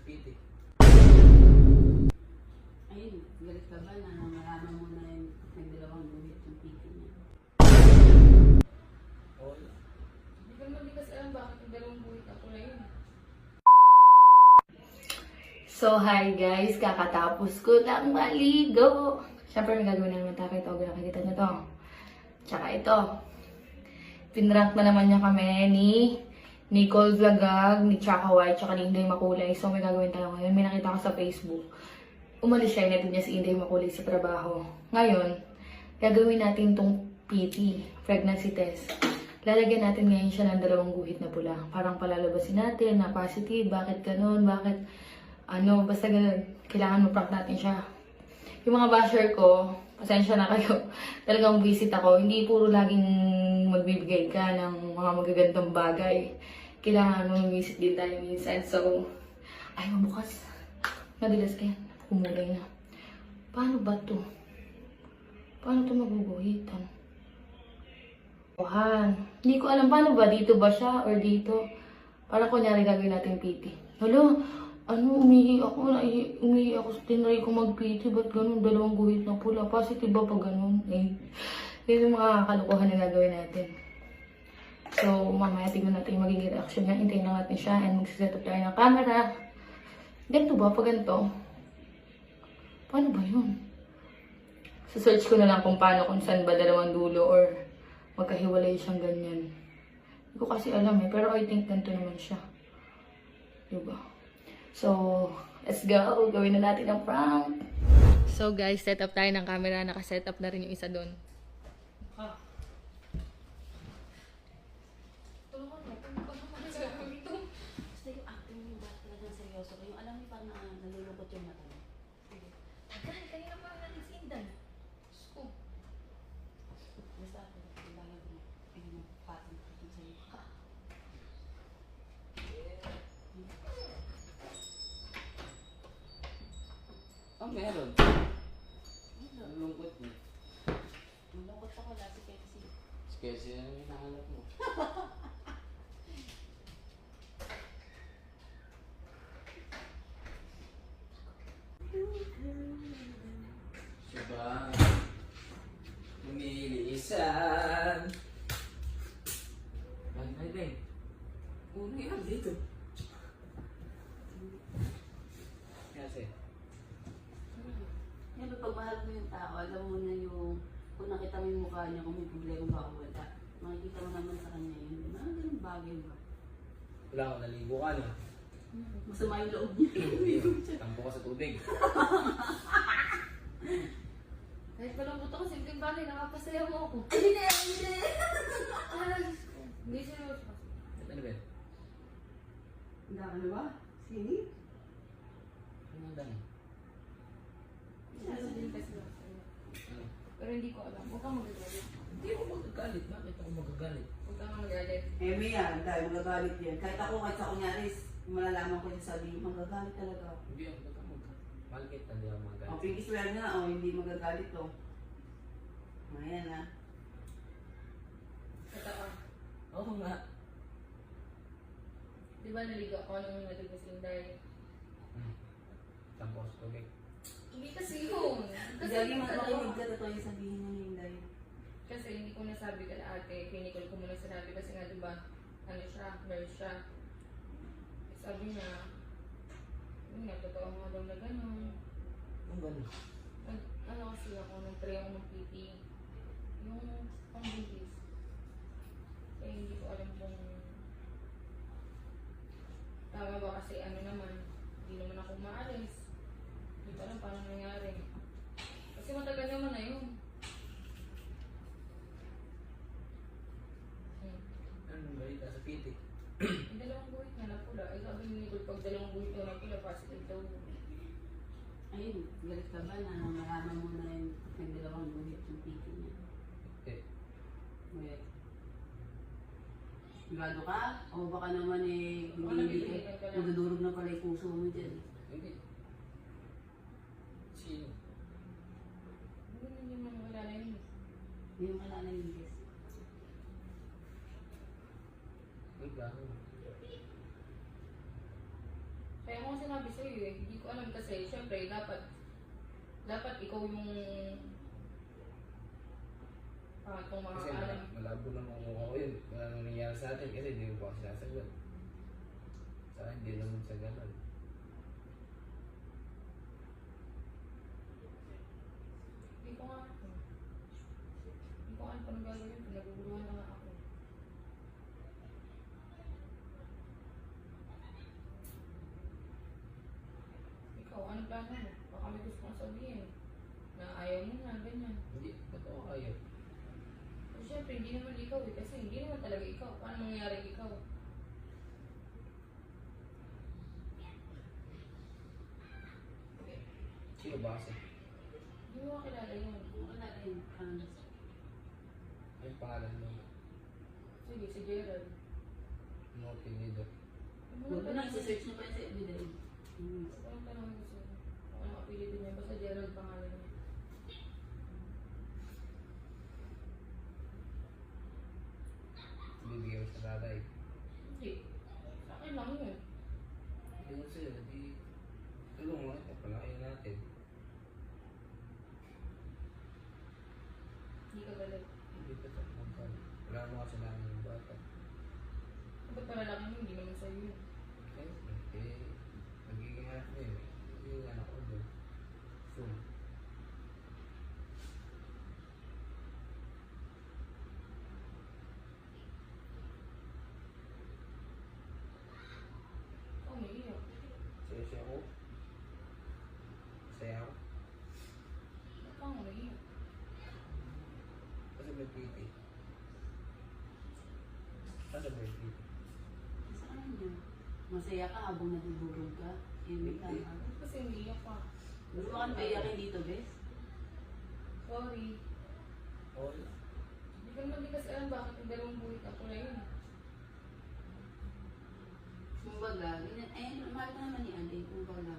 PT. Ayun, galit ka ba na malaman mo na yung nagdalawang guhit yung PT niya? Oo. Hindi ko naman kasi alam bakit yung dalawang buhit ako na yun. So, hi guys! Kakatapos ko lang maligo. Siyempre, may gagawin na naman tayo. Ito, nakikita nyo to. Tsaka ito. Pinrank na naman niya kami ni Nicole Vlogag, ni Chaka White, tsaka ni Inday Makulay. So, may gagawin tayo ngayon. May nakita ko sa Facebook. Umalis siya, inatid niya si Inday Makulay sa trabaho. Ngayon, gagawin natin tong PT, pregnancy test. Lalagyan natin ngayon siya ng dalawang guhit na pula. Parang palalabasin natin na positive, bakit ganun, bakit basta ganun. Kailangan ma-prank natin siya. Yung mga basher ko, pasensya na kayo. Talagang visit ako. Hindi puro laging magbibigay ka ng mga magagandang bagay. Kailangan mo visit din tayo minsan. So, ay, mabukas. Madalas ka yan. Kumulay na. Paano ba to? Paano to maguguhitan? Hindi ko alam paano ba. Dito ba siya or dito? Parang kunyari gagawin natin PT. Hello? Umihi ako sa tinry ko mag-PT, ba't ganun, dalawang guhit na pula, positive ba pag ganun? Yun yung mga kalukuhan na gagawin natin. So, mamaya tingnan natin yung magiging reaction niya, hintayin lang natin siya, and magsiset up tayo ng camera. Ganito ba, pag ganito? Paano ba yun? Search ko na lang kung paano, kung saan ba dalawang dulo, or magkahiwalay siyang ganyan. Hindi ko kasi alam pero I think ganito naman siya. Diba? So, let's go. Gawin na natin ang prank. So guys, set up tayo ng camera. Naka-set up na rin yung isa doon. Tulungan mo, kung paano mag-sabi ito. Basta yung acting mo ba talagang seryoso ko? Yung alam mo parang nalulungkot yung mata mo. Sige. Agay, kanina pa natin si Indan. Scoop. Basta ako, yung bagay mo. Ayun yung pattern ko sa'yo. Oh, meron. Ang lungkot niya. Malungkot ako last si Kenzie. Sketchy na yung hinahanap mo. Siya lumilisan. Bang. Ano yan dito? Kasi. Yan, pag mahal mo yung tao, alam mo na yung, kung nakita mo yung mukha niya, kung may problema ba o wala, makikita mo naman sa kanya yun. Mga ganun bagay ba? Wala ko, naligo ka no? Masama yung loob niya. Tampo ka sa tubig. Kahit palambot ako, simpleng bagay, nakapasaya mo ako. Hindi! Hindi seryoso. Ano ba? Handa ka na ba? Sini? Ano ang dami? Sasabihin kasi ako sa'yo. Ano? Pero hindi ko alam. Huwag kang magagalit. Hindi ako magagalit. Bakit ako magagalit? Huwag kang magagalit. Mia, dahil magagalit yan. Kahit sa kunyaris, malalaman ko yung sabihin, magagalit talaga ako. Hindi ako magagalit. Mahal kita, hindi ako magagalit. O, pinky swear na, hindi magagalit to. Ayan na. Totoo. Oo nga. Di ba naligo ako nung naligo si Inday? Tampo ka sa tubig. Hindi kasi yun. Kasi Lagi hindi makinig ka, totoo yung sabihin niya ni Inday. Kasi hindi ko nasabi ka na ate, clinical ko muna sinabi kasi nga diba, nurse siya. Sabi niya, yun nga, totoo nga daw na gano'n. Ang gano'n. Ano kasi ako, nag-try ako ng PT. Yung pang-babies. Kaya hindi ko alam kung tama ba kasi hindi naman ako maalis. Hindi ko alam paano nangyari. Kasi matagal naman na yun. Anong balita sa PT? Yung dalawang buhit na napula. Ay sabi ni Nicole, pag dalawang buhit na napula, positive daw. Ayun, galit ka ba na malaman mo na yung nagdalawang guhit yung PT niya? Eh. Sigurado ka? O baka naman hindi ka nadudurog na pala yung puso mo dyan. Hindi. Sino? Hindi naman wala na yun. Hindi mo kalala yung guess. Uy, gaho. Kaya kung sinabi sa'yo eh. Hindi ko alam kasi, syempre, dapat ikaw yung itong mga Kasi alam. malabo na mukha ko yun. Wala nang nangyari sa atin kasi hindi ko pa sinasagot. Sa akin, hindi naman sa ganun. Hindi ko nga alam paano gagawin. Pinaguguluhan na nga ako. Ikaw, anong plano mo? Baka may gusto kong sabihin. Na ayaw mo na, ganyan. Hindi, ba't ako ayaw? O syempre, hindi naman ikaw eh. Kasi hindi naman talaga ikaw. Paano mangyayari ikaw? Sino ba kasi? Hindi mo kakilala yun. Wala rin. Yung pangalan mo? Sige, si Gerald. Ano pinidor? Huwag mo na, search na pa yun sa evidence. Anong tanong mo sa'yo? Ano kapilitin niya? Basta Gerald pangalan niya. Bibigyan mo sa tatay. Hindi. Sa akin lang yun. Hindi ko sa'yo, di... Tulong mo ito, palakin natin. Hindi ka galit. Hindi pa ito magkano. Wala mo kasi namin yung bata. Ba't palalaki mo? Hindi naman sa'yo yun. Magiging anak mo yun. Yung anak ko doon. Soon. Oh, naiiyak. Saya ako. Saya ako. Ba't ka nga naiiyak? Kasi may piti. Kasi may piti. Saan yun? Masaya ka habang nadudurog ka. Imig ka. Ba't kasi umiiyak ka? Gusto ka ba iyakin dito, Bes? Sorry. Wala. Hindi ko naman din kasi alam bakit yung dalawang buhit ako na yun. Kumbaga, mahal ka naman ni Ate. Kumbaga,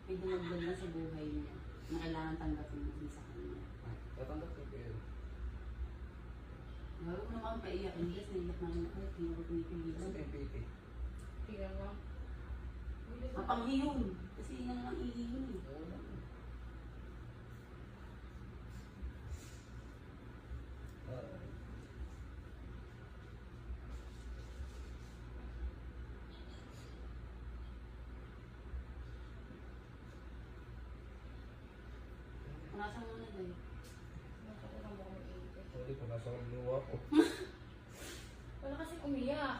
may dumagdag na sa buhay niya na kailangan tanggapin mo din sa kanya. Tatanggap ko kayo. Huwag mo naman paiyakin, Bes. Naiyak namin ako. Hindi ako Kasi pinipigilan. may piti. Tingnan mo. Mapanghiyon. Kasi yun ang ihiyon eh. Wala. Punasan mo na dahil. Nakakurang mo kami iiyak. Sorry kung nasa luwa ko. Wala kasing umiyak.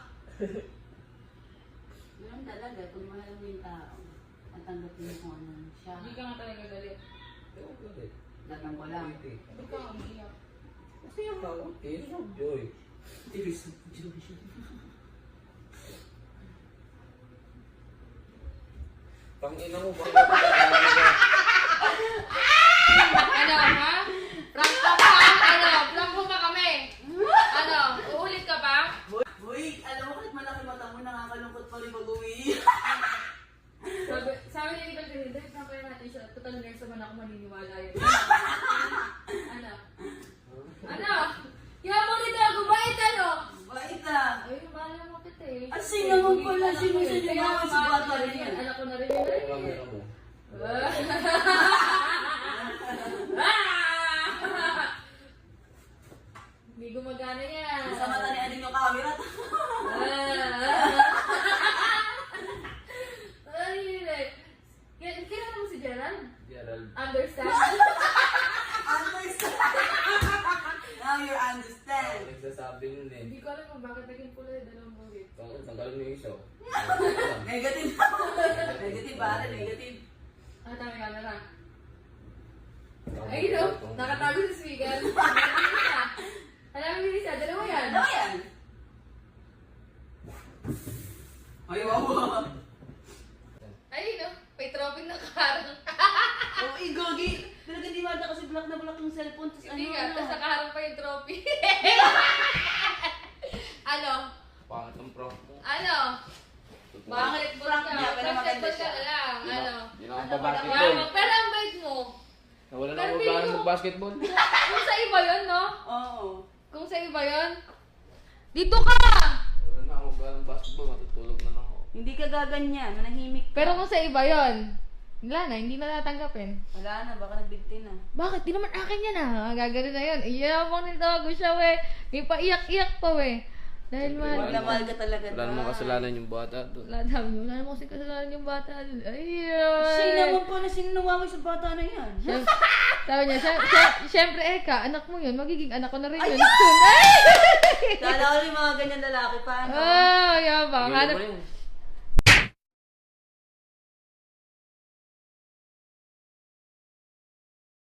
Ganun talaga, kung mahal mo yung tao, at tanggapin mo kung ano siya. Hindi ka nga talaga galit. Ewan ko din. Gatang ko lang. Piti. Ba't ka nga umiiyak? Kasi yung ako, tears of joy. Tears of joy. Tangina mo, bakit ako nagkakaroon ka? Ano, ha? Prank ka pa? Ano? Prank mo ba kami? Ano? Uulit ka pa? Uy, alam mo kahit malaki mata mo, nakakalungkot pa rin pag-uwi. Sabi ni Nicole kasi, dahil prank kaya natin siya. Total nurse naman ako maniniwala yun. Ano? Ano? Kaya mo rin ako, bait ano? Bait ah. Ay, bahala mo kita eh. Asin naman pala, sinusunod Kaya naman sa bahala bata mo rin yan. Anak ko na rin yun. Kamera mo. Hindi gumagana yan. Sa mata ni Aling yung camera. Ay, kilala mo si Gerald? Gerald. Understand? Understand. Now you understand. Nagsasabi nun eh. Hindi ko alam kung bakit naging pula yung dalawang buhit. Tanggalin mo yung isa. Negative. Negative pare, negative. Ano tayo camera? Ay, no. Nakatago sa speaker. Alam mo siya, dalawa yan. Ano yan? Ay, wow. Ay, no. May trophy na karang. Oh, Gogi. Talaga di mata kasi block na block yung cellphone. Tapos Hindi ano, nga, tapos nakaharap pa yung trophy. Ano? Pangit ang prank mo. Ano? Bakit mo Prank ka? niya, pero maganda Basketball ka siya. na lang. Ano? Hindi na Ano ako ba basketball. Wow, pero ang bait mo. Wala na Pero ako feeling gano'n mo- mag-basketball. Kung sa iba yun, no? Oo. Kung sa iba yun. Dito ka! Wala na ako gano'n basketball. Matutulog na lang ako. Hindi ka gaganyan, manahimik ka. Pero kung sa iba yon, wala na, hindi na tatanggapin. Wala na, baka nagbigti na. Bakit? Di naman akin yan ah. Gagano na yun. Iyabang nito siya we. May paiyak-iyak pa we. Dahil Wala mahal. mahal ka talaga. Wala namang kasalanan yung bata doon. Wala naman kasi kasalanan yung bata. Ayun. Sino naman po na sinuwa mo sa bata na yan? Sabi niya, syempre Eka, anak mo yun. Magiging anak ko na rin yun soon. Ay! Kala ko yung mga ganyan lalaki pa. Oh, yabang. Yun Hanap, naman yun.